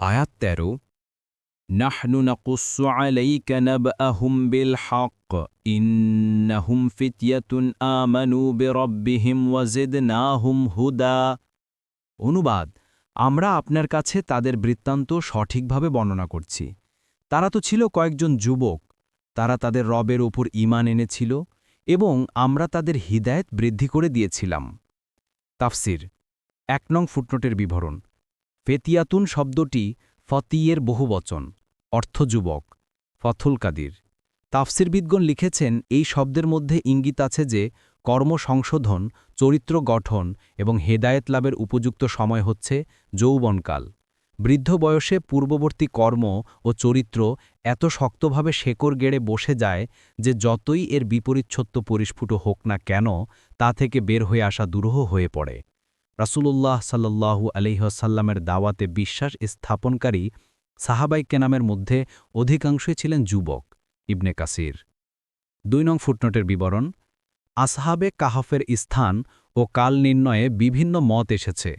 আয়াত ১৩ নাহনু নাকুসসু আলাইকা নাবআহুম বিল হক ইন্নাহুম ফিতয়াতুন আমানু বিরাব্বিহিম ওয়াজিদনাহুম হুদা। অনুবাদ: আমরা আপনার কাছে তাদের বৃত্তান্ত সঠিকভাবে বর্ণনা করছি। তারা তো ছিল কয়েকজন যুবক, তারা তাদের রবের উপর ঈমান এনেছিল এবং আমরা তাদের হিদায়াত বৃদ্ধি করে দিয়েছিলাম। তাফসির ১ নং ফুটনোটের বিবরণ। ফেতিয়াতুন শব্দটি ফতিয়ের বহুবচন, অর্থ যুবক, ফথুল কাদির। তাফসিরবিদগণ লিখেছেন এই শব্দের মধ্যে ইঙ্গিত আছে যে কর্মসংশোধন, চরিত্র গঠন এবং হেদায়েত লাভের উপযুক্ত সময় হচ্ছে যৌবনকাল। বৃদ্ধ বয়সে পূর্ববর্তী কর্ম ও চরিত্র এত শক্তভাবে শেকড় গেড়ে বসে যায় যে যতই এর বিপরীতচ্ছত্ব পরিস্ফুট হোক না কেন, তা থেকে বের হয়ে আসা দুরূহ হয়ে পড়ে। রাসূলুল্লাহ সাল্লাল্লাহু আলাইহি ওয়াসাল্লামের দাওয়াতে বিশ্বাস স্থাপনকারী সাহাবায়ে কেরামের মধ্যে অধিকাংশই ছিলেন যুবক। ইবনে কাসির ২ নং ফুটনোটের বিবরণ। আসহাবে কাহফের স্থান ও কাল নির্ণয়ে বিভিন্ন মত এসেছে।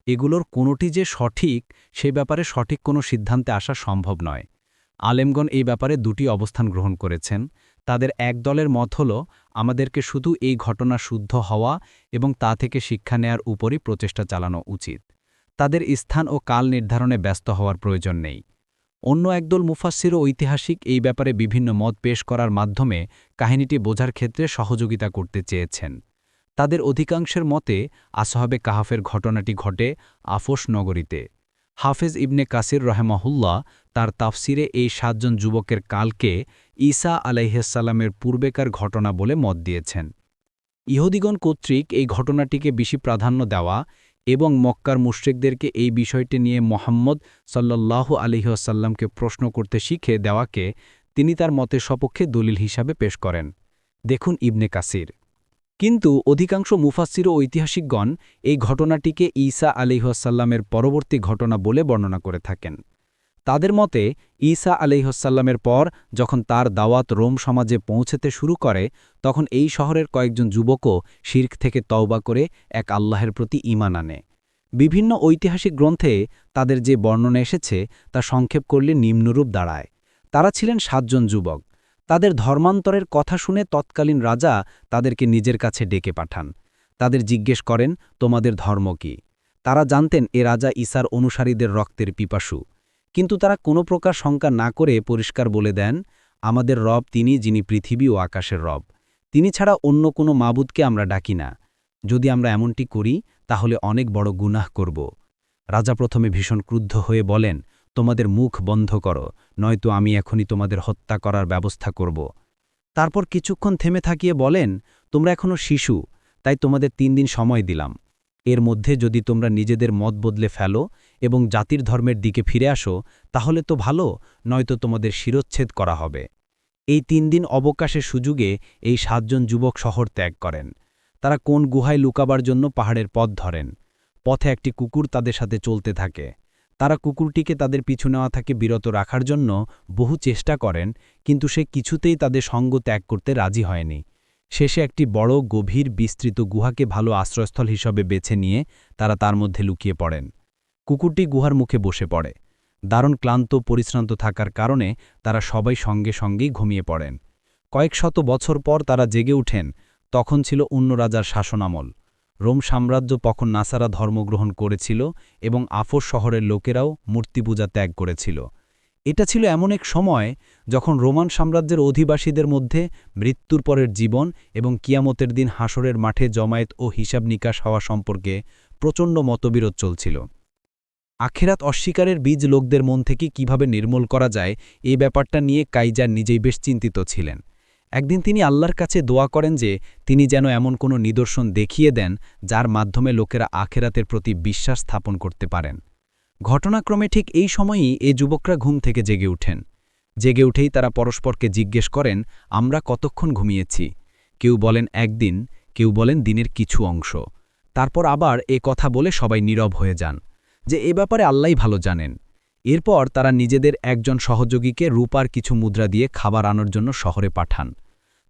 এগুলোর কোনোটি যে সঠিক, সে ব্যাপারে সঠিক কোনো সিদ্ধান্তে আসা সম্ভব নয়। আলেমগণ এই ব্যাপারে দুটি অবস্থান গ্রহণ করেছেন। তাদের এক দলের মত হল আমাদেরকে শুধু এই ঘটনা শুদ্ধ হওয়া এবং তা থেকে শিক্ষা নেয়ার উপরই প্রচেষ্টা চালানো উচিত। তাদের স্থান ও কাল নির্ধারণে ব্যস্ত হওয়ার প্রয়োজন নেই। অন্য একদল মুফাসসির ও ঐতিহাসিক এই ব্যাপারে বিভিন্ন মত পেশ করার মাধ্যমে কাহিনীটি বোঝার ক্ষেত্রে সহযোগিতা করতে চেয়েছেন। তাদের অধিকাংশের মতে আসহাবে কাহাফের ঘটনাটি ঘটে আফস নগরীতে। হাফেজ ইবনে কাসির রহমাহুল্লাহ তার তাফসিরে এই ৭ জন যুবকের কালকে ঈসা আলাইহিসসালামের পূর্বেকার ঘটনা বলে মত দিয়েছেন। ইহুদিগণ কর্তৃক এই ঘটনাটিকে বেশি প্রাধান্য দেওয়া এবং মক্কার মুশরিকদেরকে এই বিষয়টি নিয়ে মুহাম্মদ সাল্লাল্লাহু আলাইহি ওয়াসাল্লামকে প্রশ্ন করতে শিখে দেওয়াকে তিনি তার মতের সপক্ষে দলিল হিসাবে পেশ করেন। দেখুন ইবনে কাসির। কিন্তু অধিকাংশ মুফাসসির ও ঐতিহাসিকগণ এই ঘটনাটিকে ঈসা আলাইহিসসালামের পরবর্তী ঘটনা বলে বর্ণনা করে থাকেন। তাদের মতে ঈসা আলাইহিসসালামের পর যখন তার দাওয়াত রোম সমাজে পৌঁছতে শুরু করে, তখন এই শহরের কয়েকজন যুবকও শিরক থেকে তওবা করে এক আল্লাহের প্রতি ঈমান আনে। বিভিন্ন ঐতিহাসিক গ্রন্থে তাদের যে বর্ণনা এসেছে তা সংক্ষেপ করলে নিম্নরূপ দাঁড়ায়। তারা ছিলেন ৭ জন যুবক। তাদের ধর্মান্তরের কথা শুনে তৎকালীন রাজা তাদেরকে নিজের কাছে ডেকে পাঠান। তাদের জিজ্ঞেস করেন, তোমাদের ধর্ম কি? তারা জানতেন এ রাজা ঈসার অনুসারীদের রক্তের পিপাসু। কিন্তু তারা কোনো প্রকার শঙ্কা না করে পরিষ্কার বলে দেন, আমাদের রব তিনি, যিনি পৃথিবী ও আকাশের রব। তিনি ছাড়া অন্য কোনো মাবুদকে আমরা ডাকি না। যদি আমরা এমনটি করি তাহলে অনেক বড় গুনাহ করব। রাজা প্রথমে ভীষণ ক্রুদ্ধ হয়ে বলেন, তোমাদের মুখ বন্ধ করো, নয়তো আমি এখনই তোমাদের হত্যা করার ব্যবস্থা করব। তারপর কিছুক্ষণ থেমে থাকিয়ে বলেন, তোমরা এখনও শিশু, তাই তোমাদের ৩ দিন সময় দিলাম। এর মধ্যে যদি তোমরা নিজেদের মত বদলে ফেলো এবং জাতির ধর্মের দিকে ফিরে আসো তাহলে তো ভালো, নয়তো তোমাদের শিরচ্ছেদ করা হবে। এই ৩ দিন অবকাশের সুযোগে এই ৭ জন যুবক শহর ত্যাগ করেন। তারা কোন গুহায় লুকাবার জন্য পাহাড়ের পথ ধরেন। পথে একটি কুকুর তাদের সাথে চলতে থাকে। তারা কুকুরটিকে তাদের পিছু নেওয়া থেকে বিরত রাখার জন্য বহু চেষ্টা করেন, কিন্তু সে কিছুতেই তাদের সঙ্গ ত্যাগ করতে রাজি হয়নি। শেষে একটি বড় গভীর বিস্তৃত গুহাকে ভালো আশ্রয়স্থল হিসাবে বেছে নিয়ে তারা তার মধ্যে লুকিয়ে পড়েন। কুকুরটি গুহার মুখে বসে পড়ে। দারুণ ক্লান্ত পরিশ্রান্ত থাকার কারণে তারা সবাই সঙ্গে সঙ্গেই ঘুমিয়ে পড়েন। কয়েক শত বছর পর তারা জেগে উঠেন। তখন ছিল অন্য রাজার শাসনামল। রোম সাম্রাজ্য তখন নাসারা ধর্মগ্রহণ করেছিল এবং আফস শহরের লোকেরাও মূর্তিপূজা ত্যাগ করেছিল। এটা ছিল এমন এক সময় যখন রোমান সাম্রাজ্যের অধিবাসীদের মধ্যে মৃত্যুর পরের জীবন এবং কিয়ামতের দিন হাসরের মাঠে জমায়েত ও হিসাব নিকাশ হওয়া সম্পর্কে প্রচণ্ড মতবিরোধ চলছিল। আখিরাত অস্বীকারের বীজ লোকদের মন থেকে কিভাবে নির্মূল করা যায়, এই ব্যাপারটা নিয়ে কাইজার নিজেই বেশ চিন্তিত ছিলেন। একদিন তিনি আল্লাহর কাছে দোয়া করেন যে তিনি যেন এমন কোনো নিদর্শন দেখিয়ে দেন যার মাধ্যমে লোকেরা আখিরাতের প্রতি বিশ্বাস স্থাপন করতে পারেন। ঘটনাক্রমে ঠিক এই সময়ই এই যুবকরা ঘুম থেকে জেগে উঠেন। জেগে উঠেই তারা পরস্পরকে জিজ্ঞেস করেন, আমরা কতক্ষণ ঘুমিয়েছি? কেউ বলেন একদিন, কেউ বলেন দিনের কিছু অংশ। তারপর আবার এ কথা বলে সবাই নীরব হয়ে যান যে এ ব্যাপারে আল্লাহই ভালো জানেন। এরপর তারা নিজেদের একজন সহযোগীকে রূপার কিছু মুদ্রা দিয়ে খাবার আনার জন্য শহরে পাঠান।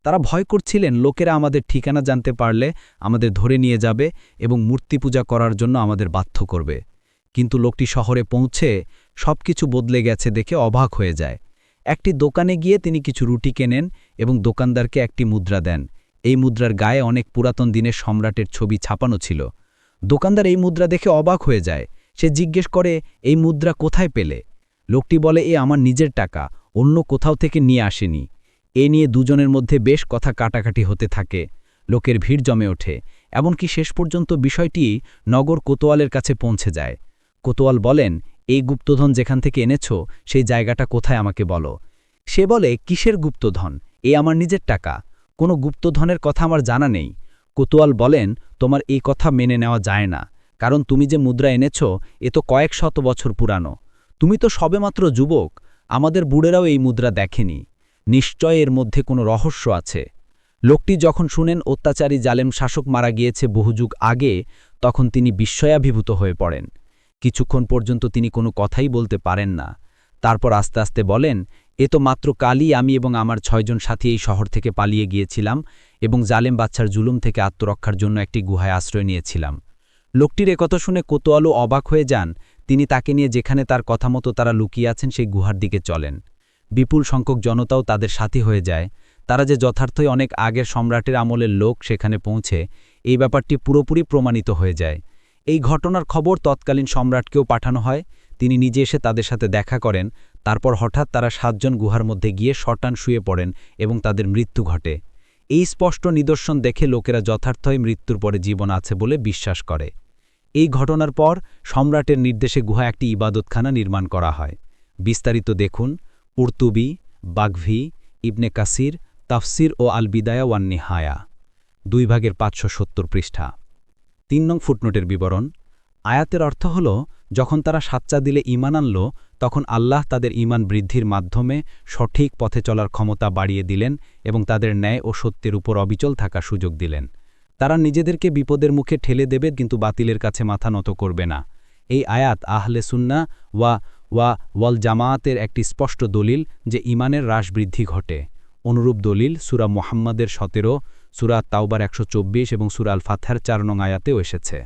তারা ভয় করছিলেন লোকেরা আমাদের ঠিকানা জানতে পারলে আমাদের ধরে নিয়ে যাবে এবং মূর্তি পূজা করার জন্য আমাদের বাধ্য করবে। কিন্তু লোকটি শহরে পৌঁছে সবকিছু বদলে গেছে দেখে অবাক হয়ে যায়। একটি দোকানে গিয়ে তিনি কিছু রুটি কেনেন এবং দোকানদারকে একটি মুদ্রা দেন। এই মুদ্রার গায়ে অনেক পুরাতন দিনের সম্রাটের ছবি ছাপানো ছিল। দোকানদার এই মুদ্রা দেখে অবাক হয়ে যায়। সে জিজ্ঞেস করে, এই মুদ্রা কোথায় পেলে? লোকটি বলে, এ আমার নিজের টাকা, অন্য কোথাও থেকে নিয়ে আসেনি। এ নিয়ে দুজনের মধ্যে বেশ কথা কাটাকাটি হতে থাকে। লোকের ভিড় জমে ওঠে, এমনকি শেষ পর্যন্ত বিষয়টি নগর কোতোয়ালের কাছে পৌঁছে যায়। কোতোয়াল বলেন, এই গুপ্তধন যেখান থেকে এনেছ সেই জায়গাটা কোথায় আমাকে বলো। সে বলে, কিসের গুপ্তধন? এ আমার নিজের টাকা, কোনো গুপ্তধনের কথা আমার জানা নেই। কোতোয়াল বলেন, তোমার এই কথা মেনে নেওয়া যায় না, কারণ তুমি যে মুদ্রা এনেছ এ তো কয়েক শত বছর পুরানো। তুমি তো সবেমাত্র যুবক, আমাদের বুড়েরাও এই মুদ্রা দেখেনি। নিশ্চয় এর মধ্যে কোনো রহস্য আছে। লোকটি যখন শুনেন অত্যাচারী জালেম শাসক মারা গিয়েছে বহুযুগ আগে, তখন তিনি বিস্ময়াভিভূত হয়ে পড়েন। কিছুক্ষণ পর্যন্ত তিনি কোনো কথাই বলতে পারেন না। তারপর আস্তে আস্তে বলেন, এ তো মাত্র কালই আমি এবং আমার ৬ জন সাথী এই শহর থেকে পালিয়ে গিয়েছিলাম এবং জালেম বাচ্চার জুলুম থেকে আত্মরক্ষার জন্য একটি গুহায় আশ্রয় নিয়েছিলাম। লোকটির একথা শুনে কোতোয়ালও অবাক হয়ে যান। তিনি তাকে নিয়ে যেখানে তার কথা মতো তারা লুকিয়ে আছেন সেই গুহার দিকে চলেন। বিপুল সংখ্যক জনতাও তাদের সাথী হয়ে যায়। তারা যে যথার্থই অনেক আগের সম্রাটের আমলের লোক সেখানে পৌঁছে, এই ব্যাপারটি পুরোপুরি প্রমাণিত হয়ে যায়। এই ঘটনার খবর তৎকালীন সম্রাটকেও পাঠানো হয়। তিনি নিজে এসে তাদের সাথে দেখা করেন। তারপর হঠাৎ তারা ৭ জন গুহার মধ্যে গিয়ে শটান শুয়ে পড়েন এবং তাদের মৃত্যু ঘটে। এই স্পষ্ট নিদর্শন দেখে লোকেরা যথার্থই মৃত্যুর পরে জীবন আছে বলে বিশ্বাস করে। এই ঘটনার পর সম্রাটের নির্দেশে গুহা একটি ইবাদতখানা নির্মাণ করা হয়। বিস্তারিত দেখুন কুরতুবী, বাগভী, ইবনে কাসির, তাফসির ও আল বিদায়া ওয়ান নিহায়া, 2 ভাগের 570 পৃষ্ঠা। 3 নং ফুটনোটের বিবরণ। আয়াতের অর্থ হল, যখন তারা সাচ্চা দিলে ঈমান আনল, তখন আল্লাহ তাদের ঈমান বৃদ্ধির মাধ্যমে সঠিক পথে চলার ক্ষমতা বাড়িয়ে দিলেন এবং তাদের ন্যায় ও সত্যের উপর অবিচল থাকার সুযোগ দিলেন। তারা নিজেদেরকে বিপদের মুখে ঠেলে দেবে কিন্তু বাতিলের কাছে মাথা নত করবে না। এই আয়াত আহলে সুন্নাহ ওয়াল জামায়াতের একটি স্পষ্ট দলিল যে ঈমানের হ্রাস বৃদ্ধি ঘটে। অনুরূপ দলিল সূরা মুহাম্মাদের 17, সূরা তাওবার 124 এবং সূরা আল ফাতহার 4 নং আয়াতেও এসেছে।